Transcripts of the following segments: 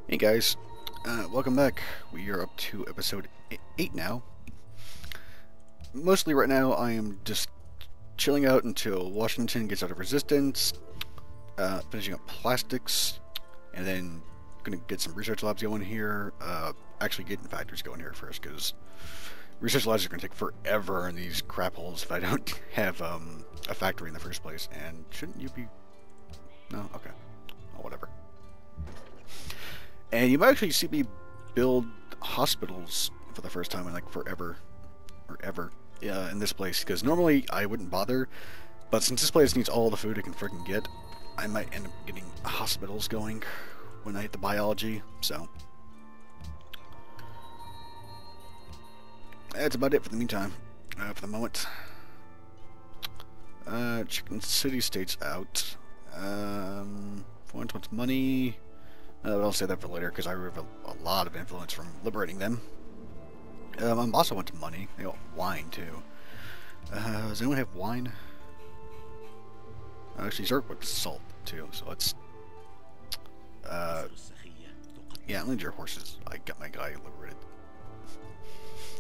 Hey guys, welcome back. We are up to episode 8 now. Mostly right now I am just chilling out until Washington gets out of resistance, finishing up plastics, and then gonna get some research labs going here. Actually getting factories going here first, because research labs are gonna take forever in these crap holes if I don't have a factory in the first place. And shouldn't you be? No, okay. Oh, whatever. And you might actually see me build hospitals for the first time in like forever, or ever, in this place. Because normally I wouldn't bother, but since this place needs all the food it can freaking get, I might end up getting hospitals going when I hit the biology. So that's about it for the meantime. For the moment, Chicken City State's out. Wants money. But I'll say that for later because I have a lot of influence from liberating them. Also wants money. They got wine too. Does anyone have wine? Actually, Zerk with salt too. So let's. Yeah, lend your horses. I got my guy liberated.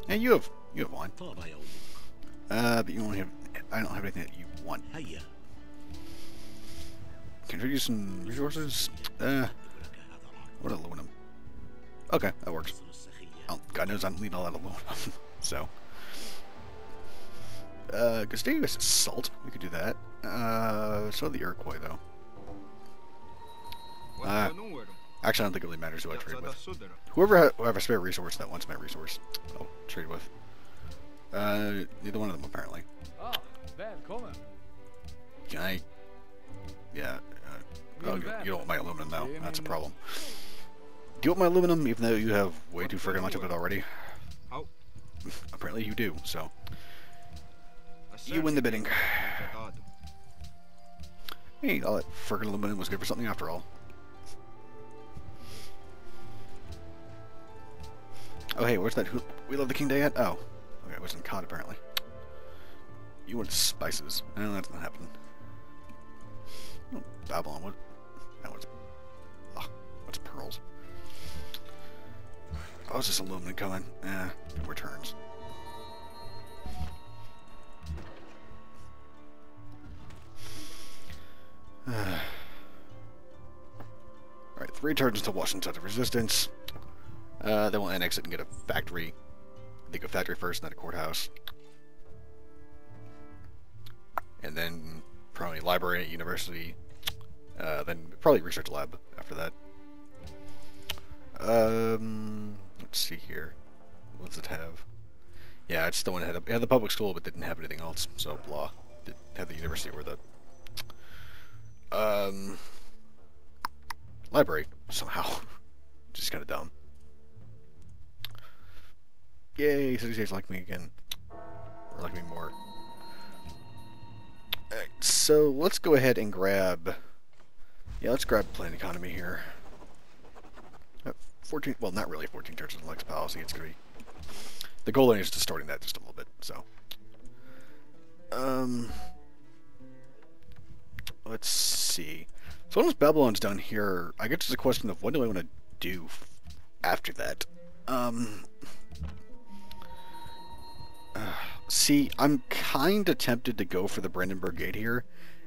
And you have wine. But you only have. I don't have anything that you want. Can you use some resources? What aluminum? Okay, that works. Oh, God knows I'm needing all that aluminum. So, Gustavus is salt. We could do that. So the Iroquois though. Actually, I don't think it really matters who I trade with. Whoever have a spare resource that wants my resource, I'll trade with. Neither one of them apparently. Can I? Yeah. Oh, you don't want my aluminum now. That's a problem. Do you want my aluminum, even though you have way too friggin' much of it already? Apparently you do, so. You win the bidding. Hey, all that friggin' aluminum was good for something after all. Oh hey, where's that We Love the King Day at? Oh. Okay, it wasn't cod apparently. You want spices. No, that's not happening. Oh, Babylon, what? That was. Oh, what's pearls? Oh, it's just aluminum coming. Returns. Alright, 3 turns until Washington's out of resistance. Then we'll annex it and get a factory. I think a factory first, and then a courthouse. And then probably library, university. Then probably research lab after that. Let's see here. What does it have? Yeah, it's the one it had the public school, but didn't have anything else. So blah. Didn't have the university or the library somehow. Just kind of dumb. Yay! City states like me again, or like me more. Alright, so let's go ahead and grab. Yeah, let's grab planned economy here. 14, well, not really 14 churches in Lex policy. It's gonna be. The goal is distorting that just a little bit. So, let's see. So once Babylon's done here, I guess it's a question of what do I want to do after that. See, I'm kind of tempted to go for the Brandenburg Gate here,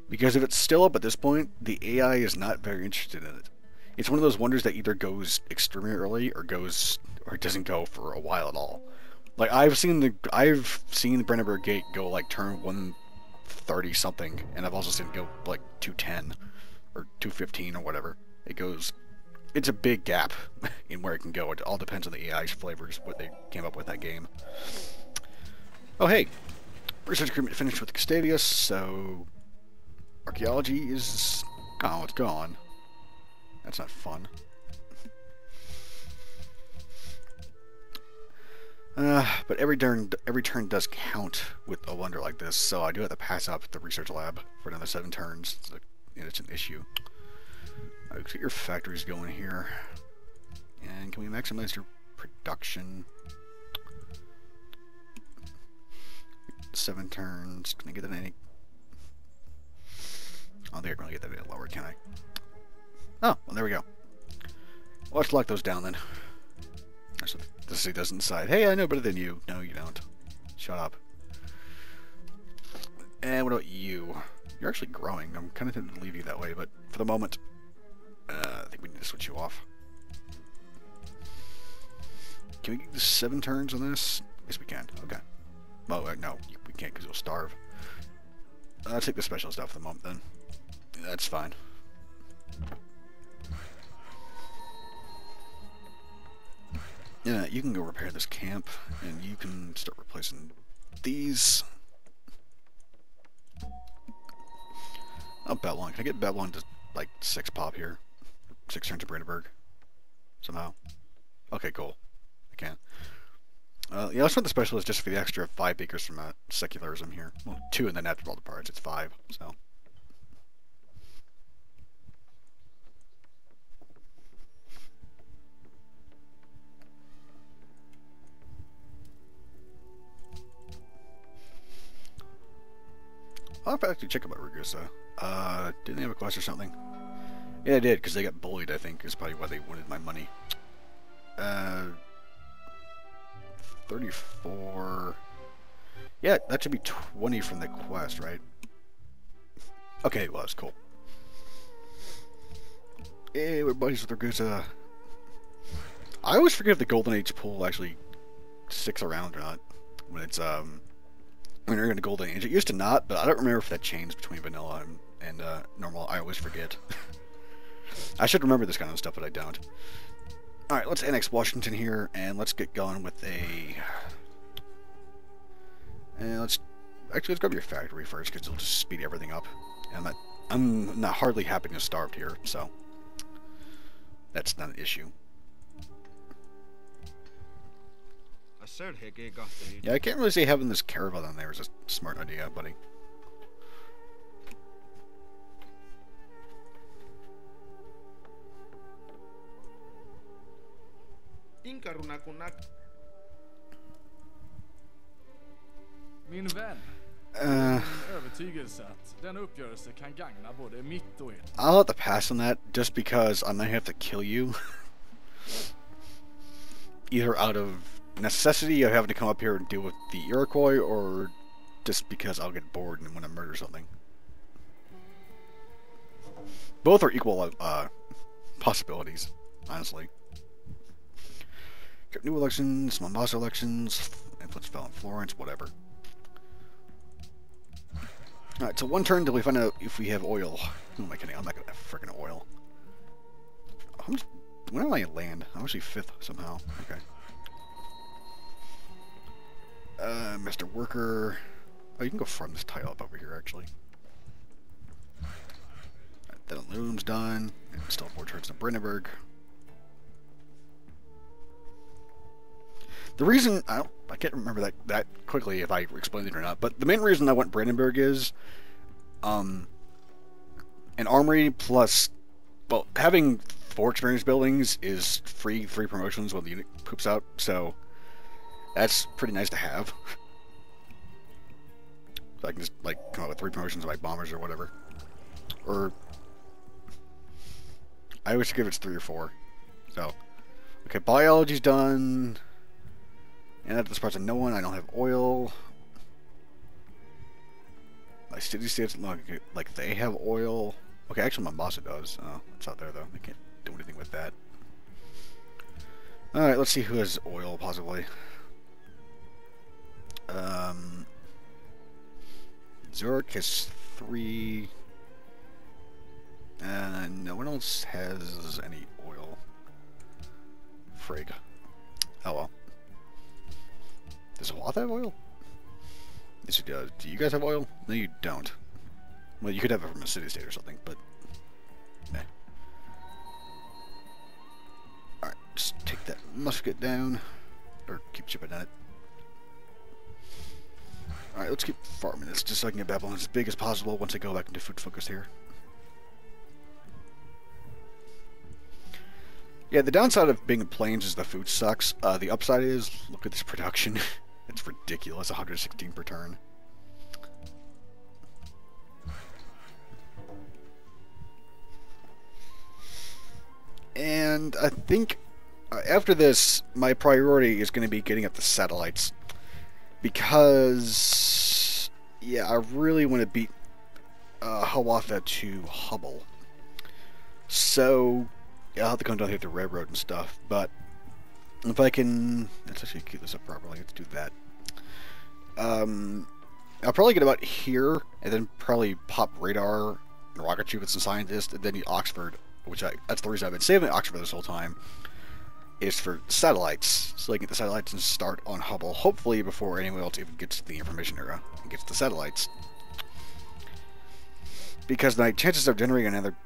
because if it's still up at this point, the AI is not very interested in it. It's one of those wonders that either goes extremely early or doesn't go for a while at all. Like I've seen the Brandenburg Gate go like turn 130 something, and I've also seen it go like 210 or 215 or whatever. It's a big gap in where it can go. It all depends on the AI's flavors, what they came up with that game. Oh hey, research agreement finished with Gustavus, so archaeology is it's gone. That's not fun. But every turn does count with a wonder like this, so I do have to pass up the research lab for another 7 turns. It's an issue. Alright, let's get your factories going here. And can we maximize your production? 7 turns. Can I get that any? I don't think I can really get that any lower, can I? Oh, well, there we go. Let's lock those down then. That's what the city does inside. Hey, I know better than you. No, you don't. Shut up. And what about you? You're actually growing. I'm kind of tempted to leave you that way, but for the moment, I think we need to switch you off. Can we get 7 turns on this? Yes, we can. Okay. Oh, no, we can't because you'll starve. I'll take the special stuff for the moment then. That's fine. Yeah, you can go repair this camp, and you can start replacing these. Oh, Babylon. Can I get Babylon to, like, 6 pop here? 6 turns to Brandenburg? Somehow. Okay, cool. I can. Yeah, let's run the specialist just for the extra 5 acres from secularism here. Well, 2 and then after all the parts, it's 5, so. I'll have to actually check about Ragusa. Didn't they have a quest or something? Yeah, I did, because they got bullied, I think, is probably why they wanted my money. 34... Yeah, that should be 20 from the quest, right? Okay, it was, cool. Hey, we're buddies with Ragusa. I always forget if the Golden Age pool actually sticks around or not. When it's, when you're in the Golden Age. It used to not, but I don't remember if that changed between vanilla and normal. I always forget. I should remember this kind of stuff, but I don't. Alright, let's annex Washington here, and let's get going with a... And let's grab your factory first, because it'll just speed everything up. And I'm not hardly happy to starved here, so... That's not an issue. Yeah, I can't really say having this caravan on there is a smart idea, buddy. Min vän. Övertygelse att den uppgörelse kan gagna både mitt och ert. I'll have to pass on that just because I might have to kill you. Either out of necessity of having to come up here and deal with the Iroquois, or just because I'll get bored and want to murder something. Both are equal possibilities, honestly. Got new elections, Mombasa elections, influence fell in Florence, whatever. Alright, so 1 turn till we find out if we have oil. Who am I kidding? I'm not gonna have freaking oil. How much? When am I land? I'm actually 5th somehow. Okay. Mr. Worker. Oh, you can go farm this tile up over here, actually. Right, that aluminum's done. And still 4 turns to Brandenburg. The reason I can't remember that quickly if I explained it or not, but the main reason I went Brandenburg is, an armory plus, well, having 4 experience buildings is free 3 promotions when the unit poops out, so that's pretty nice to have. So I can just like come up with 3 promotions of my bombers or whatever, or I always give it's 3 or 4. So okay, biology's done. And at this part's of no one. I don't have oil. My city states look like they have oil. Okay, actually Mombasa does. Oh, it's out there though. I can't do anything with that. Alright, let's see who has oil, possibly. Zurich has 3. And no one else has any oil. Frig. Oh well. Does Wath have oil? Yes, it does. Do you guys have oil? No, you don't. Well, you could have it from a city-state or something, but... Meh. Alright, just take that musket down. Or keep chipping at it. Alright, let's keep farming this, just so I can get Babylon as big as possible once I go back into food focus here. Yeah, the downside of being in plains is the food sucks. The upside is, look at this production. It's ridiculous, 116 per turn. And I think after this, my priority is going to be getting up the satellites. Because, yeah, I really want to beat Hiawatha to Hubble. So, yeah, I'll have to come down here to the railroad and stuff. But if I can... Let's actually keep this up properly. Let's do that. I'll probably get about here, and then probably pop radar and rocketry with some scientists, and then Oxford, that's the reason I've been saving Oxford this whole time, is for satellites, so I can get the satellites and start on Hubble, hopefully before anyone else even gets to the information era and gets the satellites. Because my chances of generating another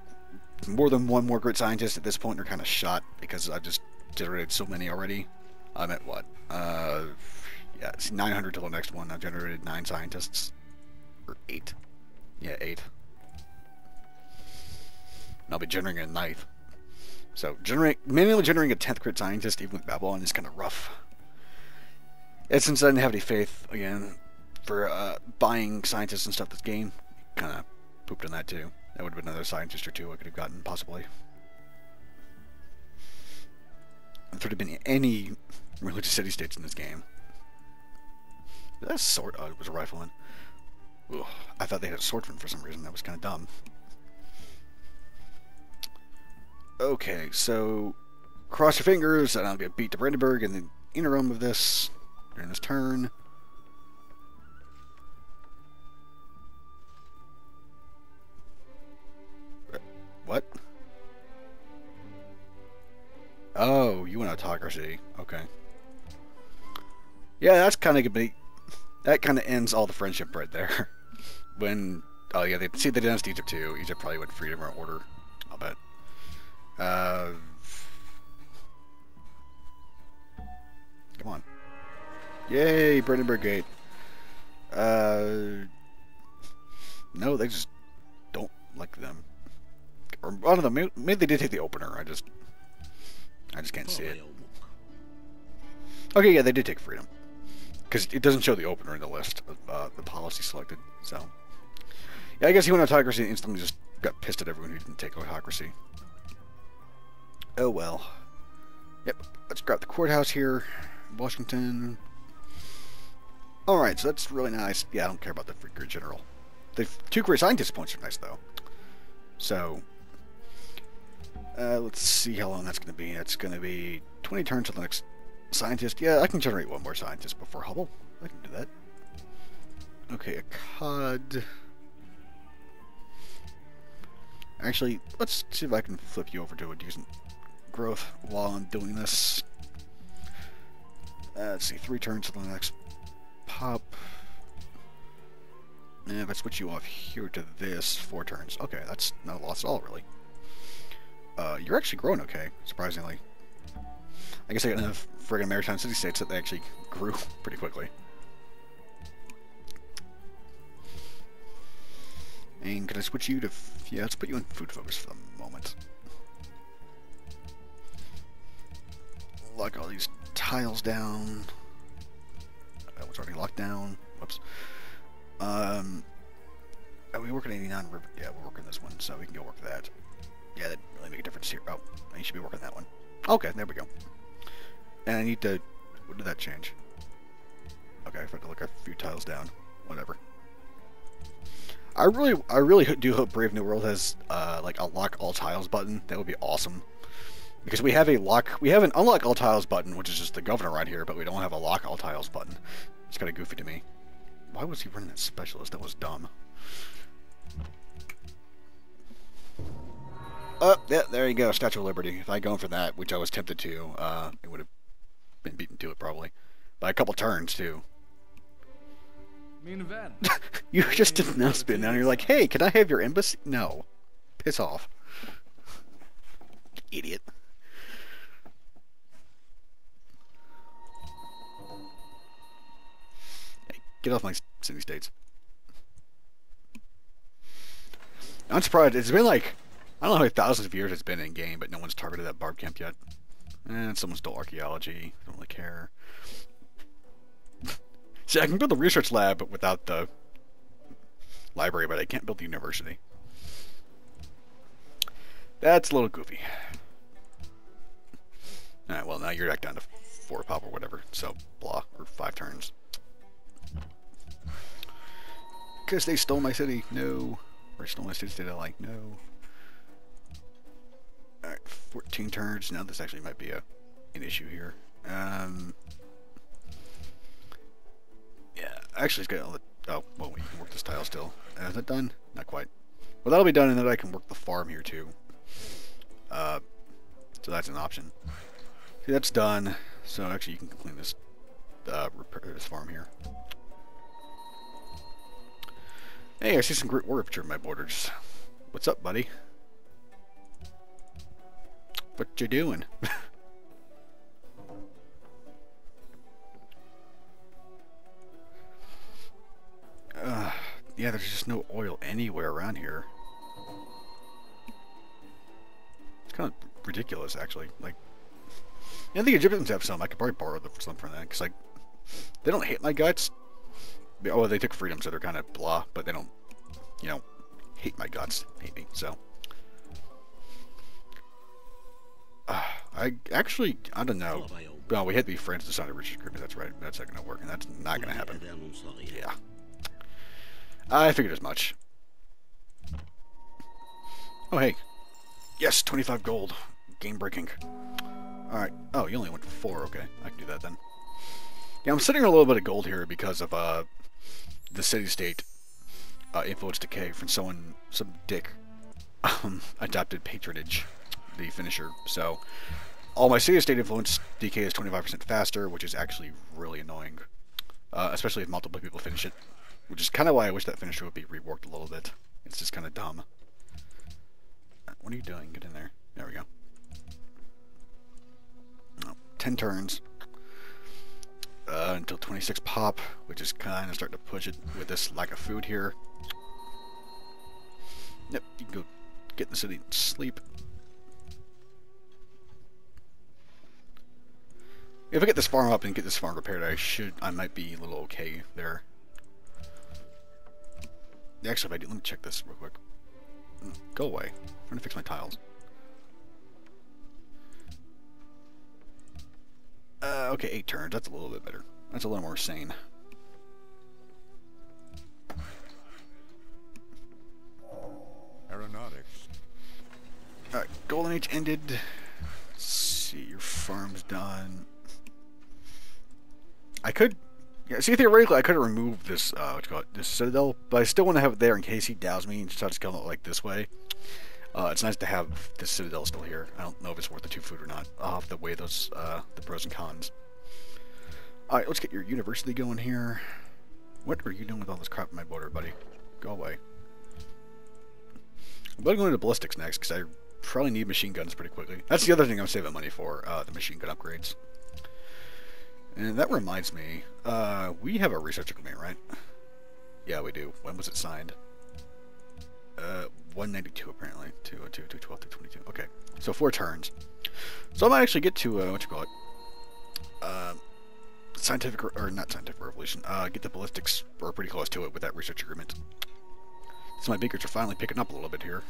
more than one more great scientist at this point are kind of shot, because I've just generated so many already. I'm at what? Yeah, it's 900 till the next one. I've generated 9 scientists. Or 8. Yeah, 8. And I'll be generating a 9th. So, manually generating a 10th crit scientist, even with Babylon, is kind of rough. And since I didn't have any faith, again, for buying scientists and stuff this game, kind of pooped on that too. That would have been another scientist or 2 I could have gotten, possibly. If there would have been any religious city-states in this game. That sword? Oh, it was a rifleman. Ugh, I thought they had a swordsman for some reason. That was kind of dumb. Okay, so cross your fingers, and I'll get beat to Brandenburg in the interim of this during this turn. What? Oh, you want autocracy? Okay. Yeah, that's kind of gonna be. That kind of ends all the friendship right there. When, oh yeah, they see the dynasty Egypt too. Egypt probably went freedom or order. I'll bet. Come on. Yay, Brandenburg Gate. No, they just don't like them. Or I don't know. Maybe they did take the opener. I just can't see it. Okay, yeah, they did take freedom. Because it doesn't show the opener in the list of the policy selected. So, yeah, I guess he went autocracy and instantly just got pissed at everyone who didn't take autocracy. Oh well. Yep, let's grab the courthouse here. Washington. Alright, so that's really nice. Yeah, I don't care about the Freaker General. The 2 career scientist points are nice, though. So, let's see how long that's going to be. That's going to be 20 turns till the next scientist. Yeah, I can generate 1 more scientist before Hubble. I can do that. Okay, a COD. Actually, let's see if I can flip you over to a decent growth while I'm doing this. Let's see, 3 turns till the next pop. And if I switch you off here to this, 4 turns. Okay, that's not a loss at all, really. You're actually growing okay, surprisingly. I guess I got enough friggin' maritime city-states that they actually grew pretty quickly. And can I switch you to... yeah, let's put you in food focus for the moment. Lock all these tiles down. That was already locked down. Whoops. Are we working 89? Yeah, we're working this one, so we can go work that. Yeah, that really make a difference here. Oh, you should be working that one. Okay, there we go. And I need to... what did that change? Okay, I have to look a few tiles down. Whatever. I really do hope Brave New World has like a lock all tiles button. That would be awesome. Because we have an unlock all tiles button, which is just the governor right here, but we don't have a lock all tiles button. It's kind of goofy to me. Why was he running that specialist? That was dumb. Oh, yeah, there you go, Statue of Liberty. If I'd gone for that, which I was tempted to, it would have been beaten to it probably. By a couple turns, too. You just did an spin down and you're like, hey, can I have your embassy? No. Piss off. Idiot. Hey, get off my city-states. I'm surprised. It's been like, I don't know how many thousands of years it's been in game, but no one's targeted that barb camp yet. And someone stole archaeology. Don't really care. See, I can build the research lab without the library, but I can't build the university. That's a little goofy. you're back down to 4 pop or whatever. So, blah. Or 5 turns. Because they stole my city. No. Or stole my city I like. No. Alright, 14 turns. Now this actually might be an issue here. Yeah, actually it's got all the... Oh, well, we can work this tile still. Is that done? Not quite. Well, that'll be done, and then I can work the farm here, too. So that's an option. See, that's done. So actually, you can clean this, repair this farm here. Hey, I see some great warrior in my borders. What's up, buddy? What you doing? Yeah, there's just no oil anywhere around here. It's kind of ridiculous, actually. Like, you know, the Egyptians have some. I could probably borrow some from them, because, like, they don't hate my guts. Oh, they took freedom, so they're kind of blah, but they don't, you know, hate my guts. Hate me, so. I don't know. Well, we had to be friends to sign a Richard agreement. That's right. That's not going to work, and that's not going to happen. Yeah. I figured as much. Oh, hey. Yes, 25 gold. Game breaking. Alright. Oh, you only went 4. Okay, I can do that then. Yeah, I'm sitting on a little bit of gold here because of the city-state influence decay from some dick adopted patronage, the finisher. So, all my city-state influence decay is 25% faster, which is actually really annoying. Especially if multiple people finish it. Which is kind of why I wish that finisher would be reworked a little bit. It's just kind of dumb. What are you doing? Get in there. There we go. Oh, 10 turns. Until 26 pop, which is kind of starting to push it with this lack of food here. Yep, you can go get in the city and sleep. If I get this farm up and get this farm repaired, I might be a little okay there. Actually, if I do, let me check this real quick. Go away. I'm trying to fix my tiles. Okay, 8 turns. That's a little bit better. That's a little more sane. Aeronautics. Alright, Golden Age ended. Let's see, your farm's done. I could... Yeah, see, theoretically, I could have removed this, this citadel, but I still want to have it there in case he dows me and starts killing it like this way. It's nice to have this citadel still here. I don't know if it's worth the 2 food or not. I'll have to weigh those, the pros and cons. Alright, let's get your university going here. What are you doing with all this crap in my border, buddy? Go away. I'm going to go into ballistics next, because I probably need machine guns pretty quickly. That's the other thing I'm saving money for, the machine gun upgrades. And that reminds me, we have a research agreement, right? Yeah, we do. When was it signed? 192 apparently. 202, 212, 222. Okay, so 4 turns. So I might actually get to, what you call it? Scientific, or not scientific revolution. Get the ballistics, or pretty close to it with that research agreement. So my beakers are finally picking up a little bit here.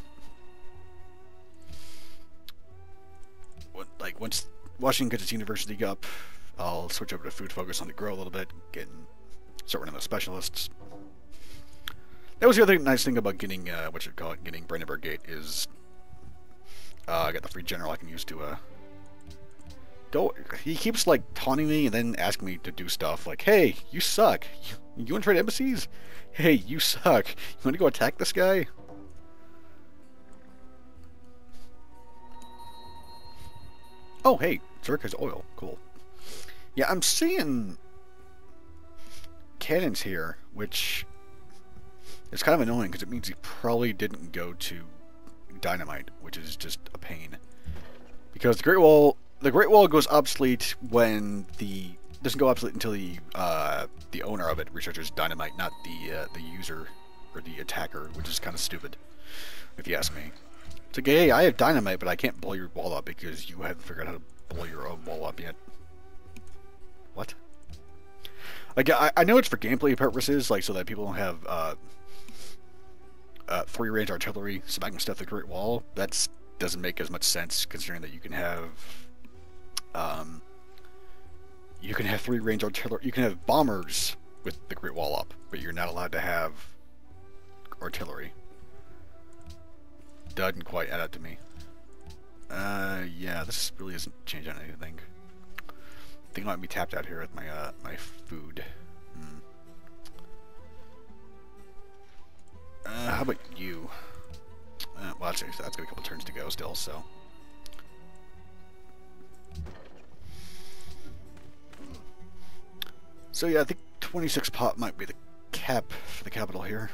Like, once Washington gets its university up, I'll switch over to food focus on the grow a little bit, start running those specialists. That was the other nice thing about getting, getting Brandenburg Gate is, I got the free general I can use to, go. He keeps, like, taunting me and then asking me to do stuff like, hey, you suck. You want to trade embassies? Hey, you suck. You want to go attack this guy? Oh, hey, Zurich has oil. Cool. Yeah, I'm seeing cannons here, which is kind of annoying because it means he probably didn't go to dynamite, which is just a pain. Because the Great Wall goes obsolete when doesn't go obsolete until the owner of it researches dynamite, not the user or the attacker, which is kind of stupid, if you ask me. It's like, hey, I have dynamite, but I can't blow your wall up because you haven't figured out how to blow your own wall up yet. What? Like, I know it's for gameplay purposes, like so that people don't have free range artillery smacking stuff the Great Wall. That doesn't make as much sense considering that you can have You can have 3 range artillery. You can have bombers with the Great Wall up, but you're not allowed to have artillery. Doesn't quite add up to me. Yeah, this really isn't changing anything. I think I might be tapped out here with my my food. How about you? Well, that's got a couple turns to go still, so. So yeah, I think 26 pop might be the cap for the capital here.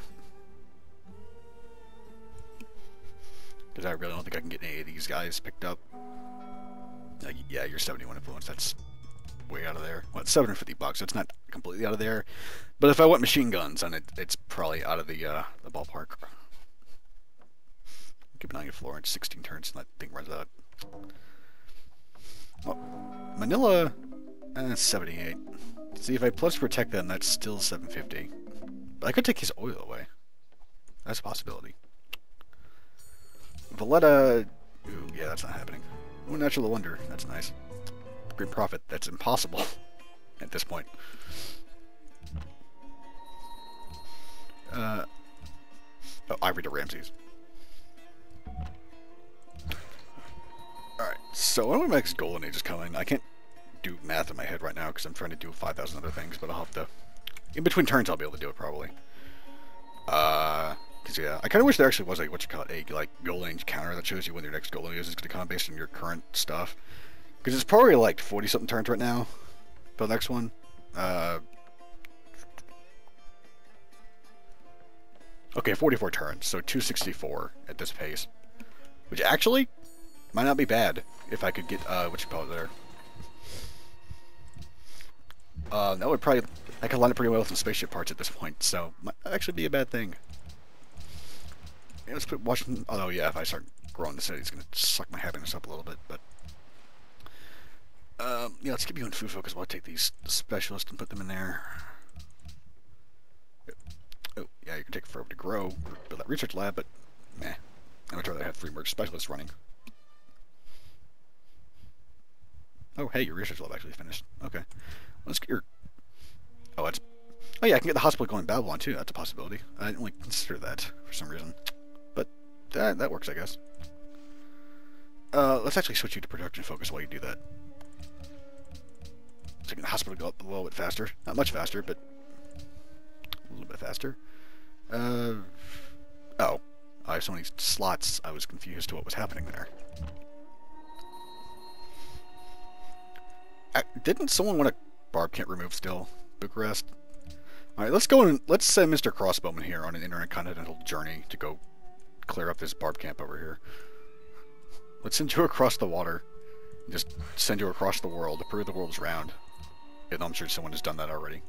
Because I really don't think I can get any of these guys picked up. Yeah, you're 71 influence, that's way out of there. Well, it's 750 bucks, so it's not completely out of there. But if I want machine guns on it, it's probably out of the ballpark. Keep an eye on Florence, 16 turns, and that thing runs out. Well, Manila, 78. See, if I plus protect them, that's still 750. But I could take his oil away. That's a possibility. Valletta, ooh, yeah, that's not happening. Oh, Natural Wonder, that's nice. Great Profit, that's impossible at this point. Oh, Ivory to Ramses. Alright, so when my next Golden Age is coming, I can't do math in my head right now because I'm trying to do 5,000 other things, but I'll have to... In between turns, I'll be able to do it probably. Because yeah, I kind of wish there actually was a, like, Golden Age counter that shows you when your next Golden Age is going to come based on your current stuff. Because it's probably like 40-something turns right now for the next one. Okay, 44 turns, so 264 at this pace. Which actually might not be bad if I could get, there. That would probably, I could line up pretty well with some spaceship parts at this point, so might actually be a bad thing. Yeah, let's put Washington, although yeah, if I start growing the city, it's going to suck my happiness up a little bit, but... yeah, let's keep you in food focus while I take these specialists and put them in there. Oh, yeah, you can take forever to grow, build that research lab, but meh. I would rather have 3 merge specialists running. Oh, hey, your research lab actually finished. Okay. Let's get your... Oh, that's... Oh, yeah, I can get the hospital going in Babylon, too. That's a possibility. I didn't really consider that for some reason. But that works, I guess. Let's actually switch you to production focus while you do that. So the hospital go up a little bit faster. Not much faster, but a little bit faster. Oh. I have so many slots, I was confused to what was happening there. Didn't someone want a barb camp removed still? Bucharest? Alright, let's go and let's send Mr. Crossbowman here on an intercontinental journey to go clear up this barb camp over here. Let's send you across the water. Just send you across the world to prove the world's round. And I'm sure someone has done that already.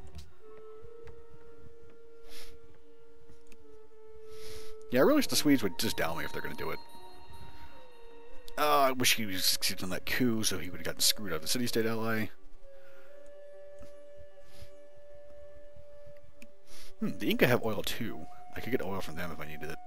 Yeah, I really wish the Swedes would just down me if they're going to do it. I wish he succeeded on that coup so he would have gotten screwed out of the city-state ally. The Inca have oil too. I could get oil from them if I needed it.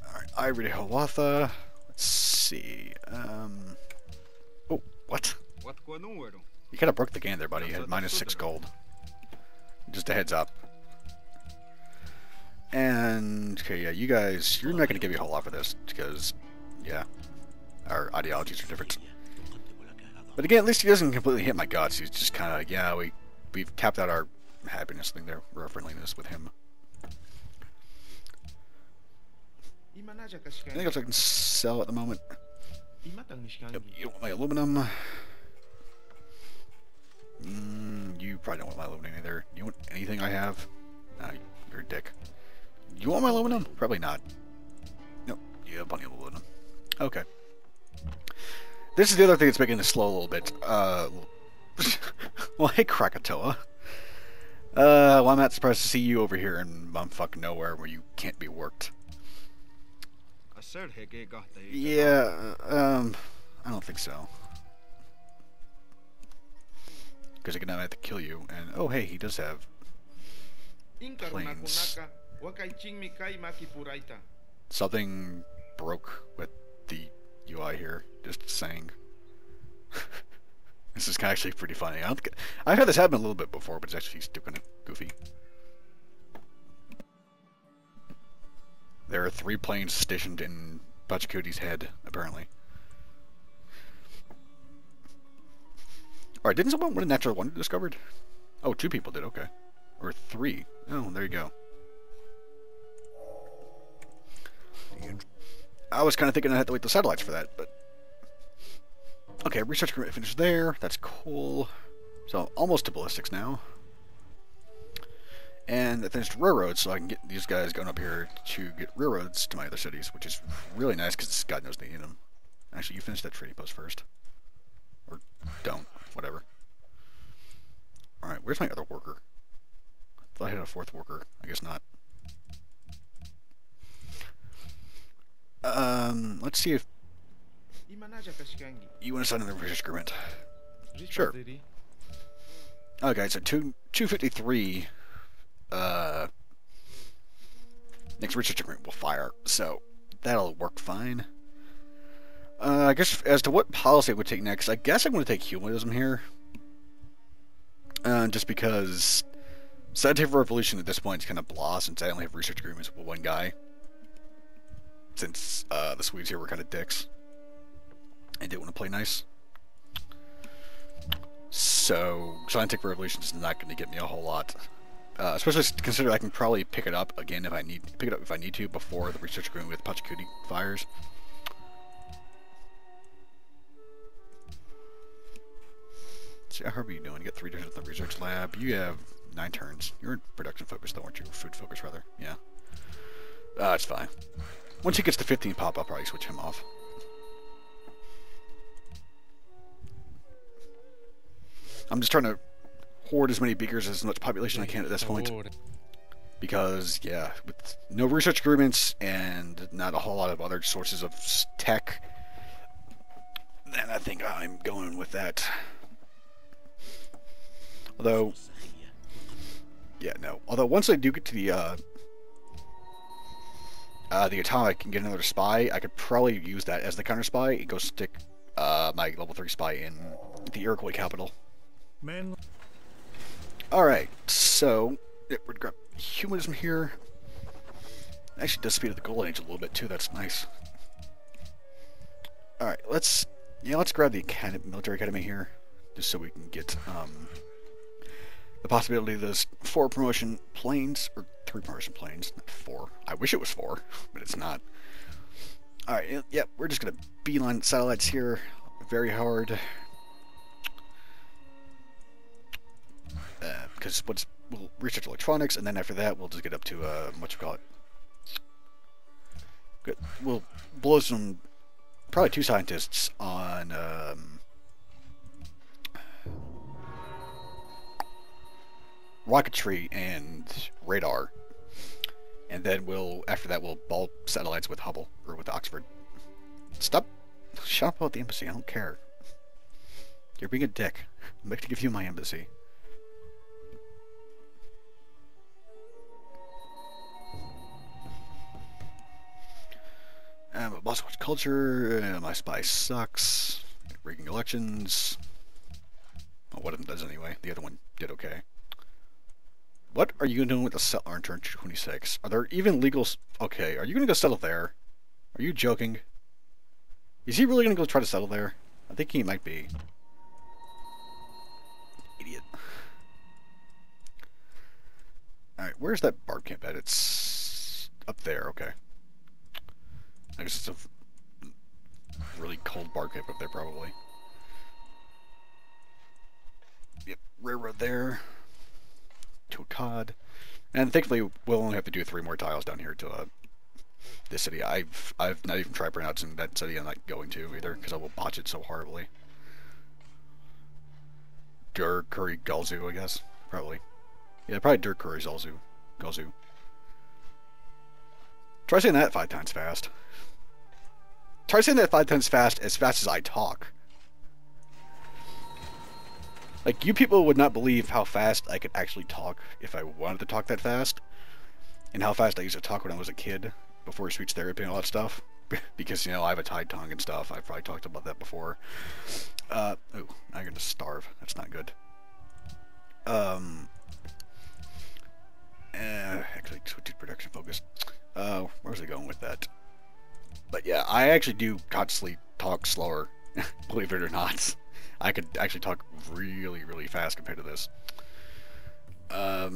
Alright, Ivory to Hiawatha. Let's see. Oh, what? You kind of broke the game there, buddy. You had -6 gold. Just a heads up. And, okay, yeah, you guys, you're not going to give me a whole lot for this, because, yeah, our ideologies are different. But again, at least he doesn't completely hit my guts. He's just kind of, yeah, we've tapped out our happiness thing there, or our friendliness with him. Anything else I can sell at the moment? Yep, you don't want my aluminum. You probably don't want my aluminum either. You want anything I have? Nah, you're a dick. You want my aluminum? Probably not. Nope, you have plenty of aluminum. Okay. This is the other thing that's making this slow a little bit. Well, hey, Krakatoa. Well, I'm not surprised to see you over here in bumfuck nowhere where you can't be worked. Yeah, I don't think so. Because I can now have to kill you, and oh hey, he does have planes. Something broke with the UI here, just saying. This is actually pretty funny. I've had this happen a little bit before, but it's actually still kind of goofy. There are 3 planes stationed in Pachacuti's head, apparently. Alright, didn't someone win a natural wonder discovered? Oh, 2 people did, okay. Or 3. Oh, there you go. I was kind of thinking I had to wait the satellites for that, but... Okay, research agreement finished there. That's cool. So, almost to ballistics now. And I finished railroads, so I can get these guys going up here to get railroads to my other cities, which is really nice, because God knows they need them. Actually, you finish that trading post first. Or don't. Whatever. Alright, where's my other worker? I thought I had a 4th worker. I guess not. Let's see if you want to sign another research agreement. Sure. Okay, so 253 next research agreement will fire, so that'll work fine. I guess as to what policy I would take next, I guess I'm going to take humanism here. Just because scientific revolution at this point is kind of blah, since I only have research agreements with one guy. Since the Swedes here were kind of dicks. I didn't want to play nice. So, scientific revolution is not going to get me a whole lot. Especially considering I can probably pick it up again if I need to before the research agreement with Pachacuti fires. So how are you doing? You got 3 turns at the research lab. You have 9 turns. You're in production focus though, aren't you? Food focus rather. Yeah. It's fine. Once he gets to 15 pop, I'll probably switch him off. I'm just trying to hoard as many beakers as much population I can at this point. Because, yeah, with no research agreements and not a whole lot of other sources of tech, then I think I'm going with that. Although, yeah, no. Although once I do get to the atomic and get another spy, I could probably use that as the counter spy and go stick my level 3 spy in the Iroquois capital. Men. Alright, so we're gonna grab humanism here. Actually does speed up the Golden Age a little bit too, that's nice. Alright, let's grab the military academy here, just so we can get the possibility of those 4 promotion planes, or 3 promotion planes, not 4. I wish it was 4, but it's not. Alright, yep, we're just gonna beeline satellites here very hard. Because we'll research electronics, and then after that we'll just get up to what you call it. Good. We'll blow some, probably 2 scientists on rocketry and radar, and then after that we'll bulb satellites with Hubble or with Oxford. Stop! Shut up about the embassy. I don't care. You're being a dick. I'm going to give you my embassy. Boss watch culture. My spy sucks. Rigging elections. Well, one of them does anyway. The other one did okay. What are you doing with the settler in turn 26? Are there even legal... Okay, are you going to go settle there? Are you joking? Is he really going to go try to settle there? I think he might be. Idiot. Alright, where's that barb camp at? It's up there, okay. I guess it's a really cold barb camp up there, probably. Yep, railroad there. To a cod. And thankfully, we'll only have to do 3 more tiles down here to this city. I've not even tried pronouncing that city. I'm not going to either, because I will botch it so horribly. Dur Curry Galzu, I guess. Probably. Yeah, probably Dur Curry Galzu. Try saying that 5 times fast. Try saying that 5 times fast as I talk. Like, you people would not believe how fast I could actually talk if I wanted to talk that fast. And how fast I used to talk when I was a kid, before speech therapy and all that stuff. Because, you know, I have a tied tongue and stuff. I've probably talked about that before. Oh, now you're gonna starve. That's not good. Actually, switch to production focus. Where's it going with that? But yeah, I actually do constantly talk slower, believe it or not. I could actually talk really, really fast compared to this. I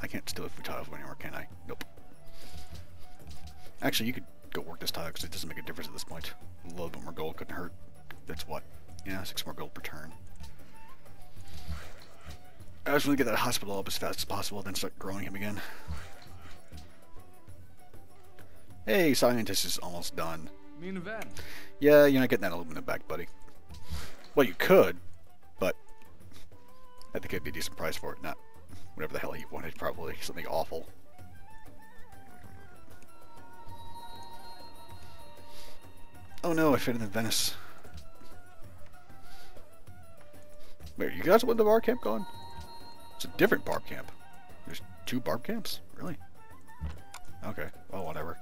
can't steal a food tile from anywhere, can I? Nope. Actually, you could go work this tile because it doesn't make a difference at this point. A little bit more gold couldn't hurt. That's what? Yeah, 6 more gold per turn. I just want to get that hospital up as fast as possible, then start growing him again. Hey, scientist is almost done. Min vän. Yeah, you're not getting that aluminum back, buddy. Well, you could, but I think it'd be a decent price for it, not whatever the hell he wanted, probably something awful. Oh no, I fit in Venice. Wait, you guys want the bar camp gone? It's a different barb camp. There's 2 barb camps? Really? Okay, well, whatever.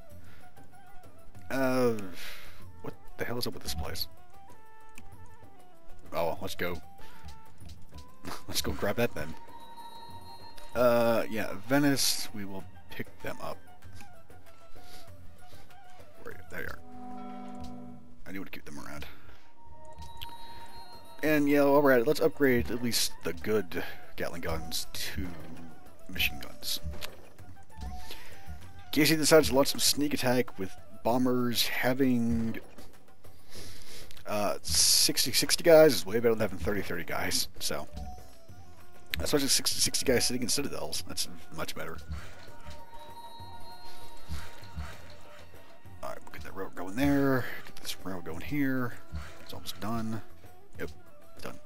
What the hell is up with this place? Oh, well, let's go. Let's go grab that then. Yeah, Venice, we will pick them up. There you are. I need to keep them around. And yeah, while we're at it, let's upgrade at least the good Gatling guns to machine guns. Casey decides to launch some sneak attack with bombers having 60 guys is way better than having 30 guys. So, especially 60 guys sitting in citadels. That's much better. Alright, we'll get that road going there. Get this road going here. It's almost done. Yep, done.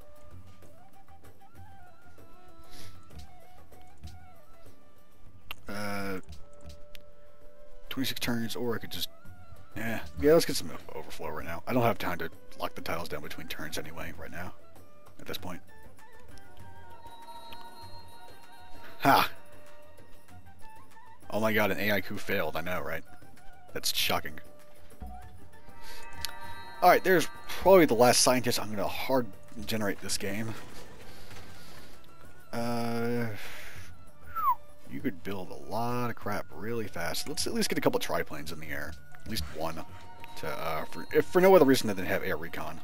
Uh, 26 turns, or I could just... Yeah, let's get some overflow right now. I don't have time to lock the tiles down between turns anyway, right now. At this point. Ha! Oh my god, an AI coup failed, I know, right? That's shocking. Alright, there's probably the last scientist I'm gonna hard generate this game. You could build a lot of crap really fast. Let's at least get a couple triplanes in the air. At least one. To, if for no other reason than to have air recon.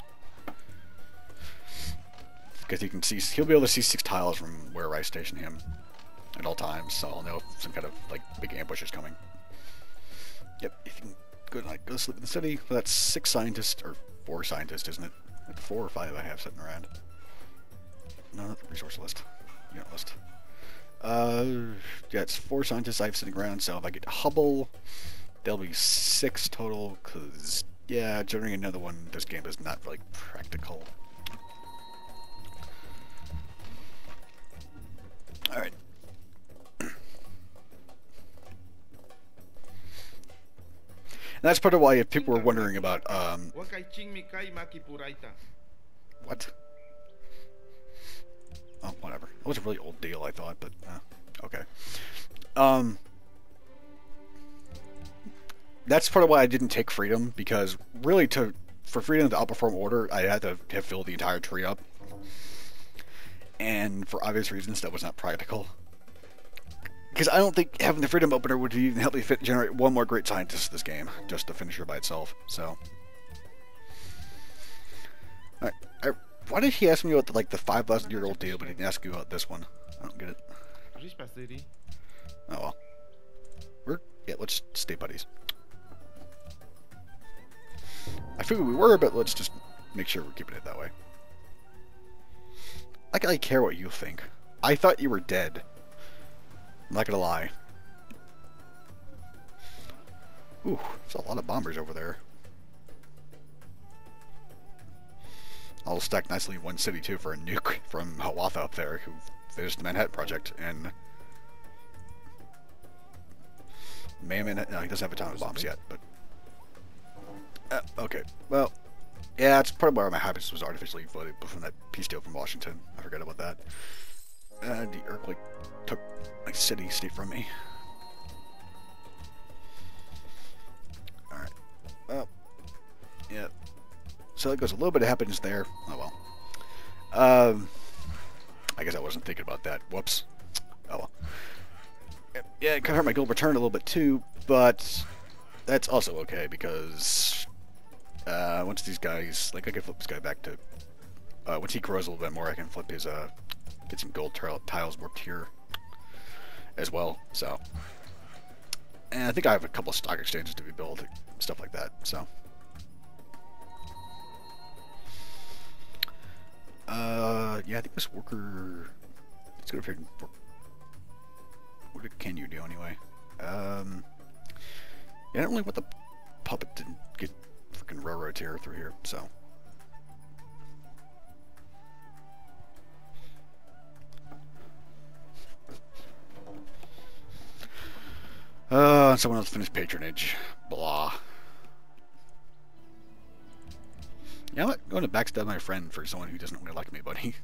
Because you can see, he'll be able to see 6 tiles from where I station him at all times, so I'll know if some kind of like big ambush is coming. Yep, if you can go sleep in the city. Well, that's 6 scientists, or 4 scientists, isn't it? Like 4 or 5 I have sitting around. No, not the resource list. Unit list. Yeah, it's 4 scientists I have sitting around, so if I get Hubble, there'll be 6 total, because, yeah, generating another one in this game is not really practical. Alright. And that's part of why if people were wondering about, what? Oh, whatever. It was a really old deal, I thought, but, okay. That's part of why I didn't take Freedom, because really for Freedom to outperform Order, I had to have filled the entire tree up. And for obvious reasons, that was not practical. Because I don't think having the Freedom opener would even help me generate one more great scientist this game, just the finisher by itself, so. Alright, why did he ask me about the 5,000-year-old deal, but he didn't ask you about this one? I don't get it. Oh well. Let's stay buddies. I figured we were, but let's just make sure we're keeping it that way. I care what you think. I thought you were dead. I'm not gonna lie. Ooh, there's a lot of bombers over there. I'll stack nicely in one city too for a nuke from Hiawatha up there, who finished the Manhattan Project, and no, he doesn't have atomic bombs yet, but okay. Well, yeah, it's part of why my happiness was artificially inflated from that peace deal from Washington. I forgot about that. The earthquake took my city-state from me. Alright. Well, So that goes a little bit of happiness there. Oh well. I guess I wasn't thinking about that. Whoops. Oh well. Yeah, it kind of hurt my gold return a little bit too, but that's also okay because once these guys, like I can flip this guy back to, once he grows a little bit more, I can flip his, get some gold tiles warped here as well, so. And I think I have a couple of stock exchanges to be built, stuff like that, so. Yeah, I think this worker, let's go up here and work. What can you do anyway? Yeah, I don't really want the puppet to get freaking railroads here through here, so. Someone else finished patronage. Blah. Yeah, I'm not going to backstab my friend for someone who doesn't really like me, buddy.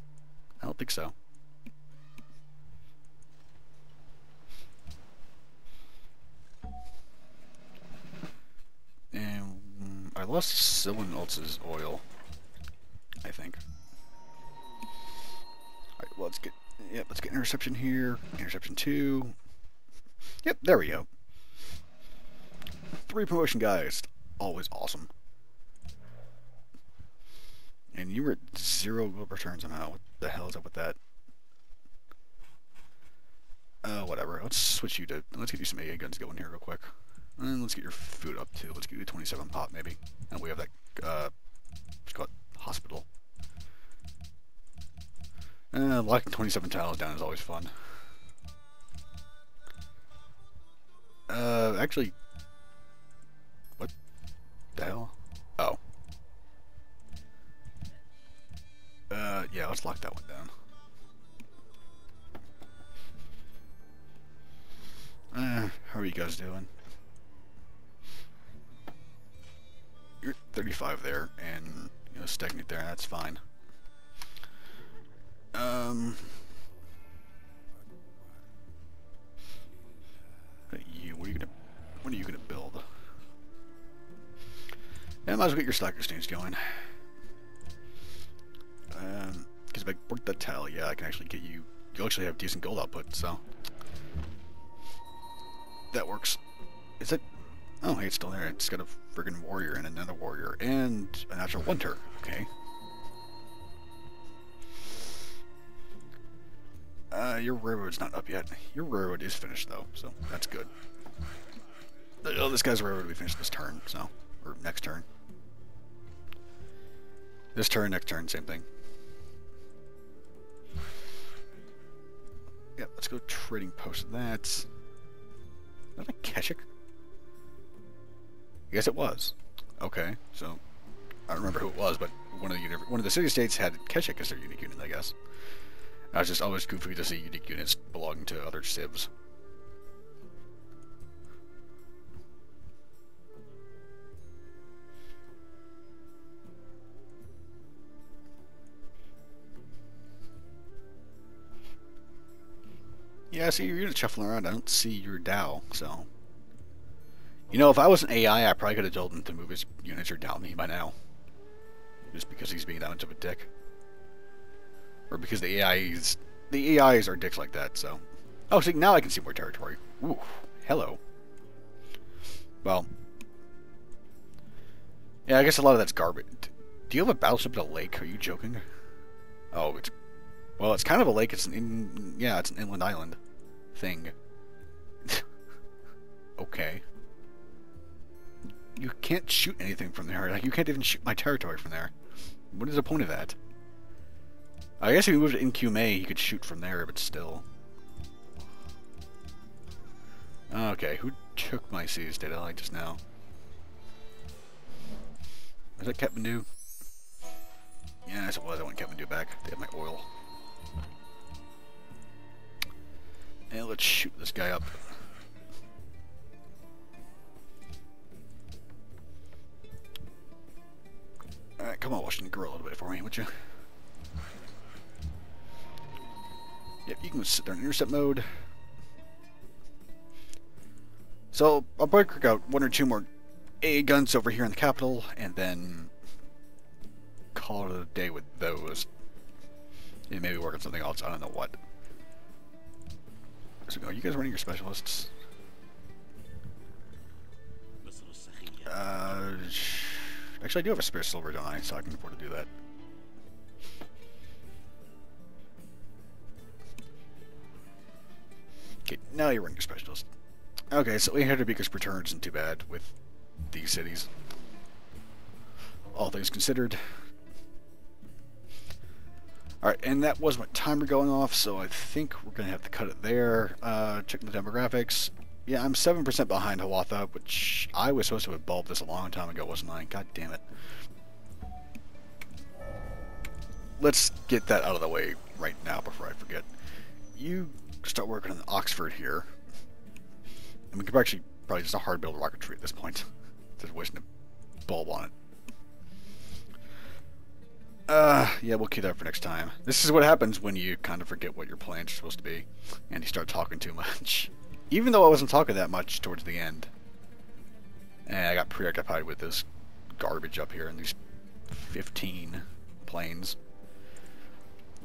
I don't think so. And I lost someone else's oil, I think. Alright, well, let's get interception here. Interception 2. Yep, there we go. 3 promotion guys. Always awesome. And you were at 0 gold returns somehow. What the hell is up with that? Whatever. Let's switch you to... Let's get you some AA guns going here real quick. And let's get your food up too. Let's get you 27 pop maybe. And we have that, what's called hospital. Locking 27 tiles down is always fun. Actually... What the hell? Oh. Yeah, let's lock that one down. How are you guys doing? You're 35 there, and you know, stagnate there. That's fine. What are you gonna build? Yeah, might as well get your stock exchange going. Because if I work that tile, yeah, I can actually get you. You actually have decent gold output, so that works. Is it? Oh, hey, it's still there. It's got a friggin' warrior and another warrior and a natural wonder. Okay. Your railroad's not up yet. Your railroad is finished though, so that's good. Oh, this guy's railroad will be finished this turn, so or next turn. This turn, next turn, same thing. Yeah, let's go trading post that. Is that a Keshik? Yes, it was. Okay, so I don't remember who it was, but one of the city-states had Keshik as their unique unit, I guess. I was just always goofy to see unique units belonging to other civs. Yeah, I see your unit shuffling around. I don't see your Dow, so... You know, if I was an AI, I probably could have told him to move his units or down me by now. Just because he's being that much of a dick. Or because the AIs are dicks like that, so... Oh, see, now I can see more territory. Ooh, hello. Well... Yeah, I guess a lot of that's garbage. Do you have a battleship at a lake? Are you joking? Oh, it's... Well, it's kind of a lake. It's an it's an inland island thing. Okay. You can't shoot anything from there. Like, you can't even shoot my territory from there. What is the point of that? I guess if you moved to NQMA, you could shoot from there, but still. Okay, who took my seas, did I just now? Is that Kathmandu? Yeah, yes it was. I want Kathmandu back. They have my oil. And let's shoot this guy up. Alright, come on, Washington, grow a little bit for me, would you? Yep, you can sit there in intercept mode. So, I'll break out 1 or 2 more AA guns over here in the capital, and then call it a day with those. And maybe work on something else. I don't know what. So, are you guys running your specialists? Actually, I do have a spare silver, don't I? So I can afford to do that. Okay, now you're running your specialist. Okay, so 800 because per turn isn't too bad with these cities. All things considered. Alright, and that was my timer going off, so I think we're going to have to cut it there. Checking the demographics. Yeah, I'm 7% behind Hawatha, which I was supposed to have bulbed this a long time ago, wasn't I? God damn it. Let's get that out of the way right now before I forget. You start working on Oxford here. And we could actually probably just a hard build rocketry at this point. Just wasting a bulb on it. Yeah, we'll keep that for next time. This is what happens when you kind of forget what your plans are supposed to be, and you start talking too much. Even though I wasn't talking that much towards the end. And I got preoccupied with this garbage up here and these 15 planes.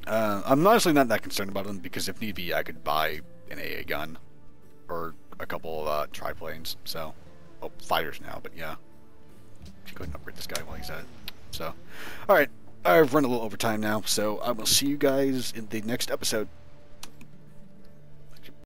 I'm honestly not that concerned about them, because if need be, I could buy an AA gun. Or a couple of triplanes, so... Oh, fighters now, but yeah. Should go ahead and upgrade this guy while he's at it. So, alright. I've run a little over time now, so I will see you guys in the next episode.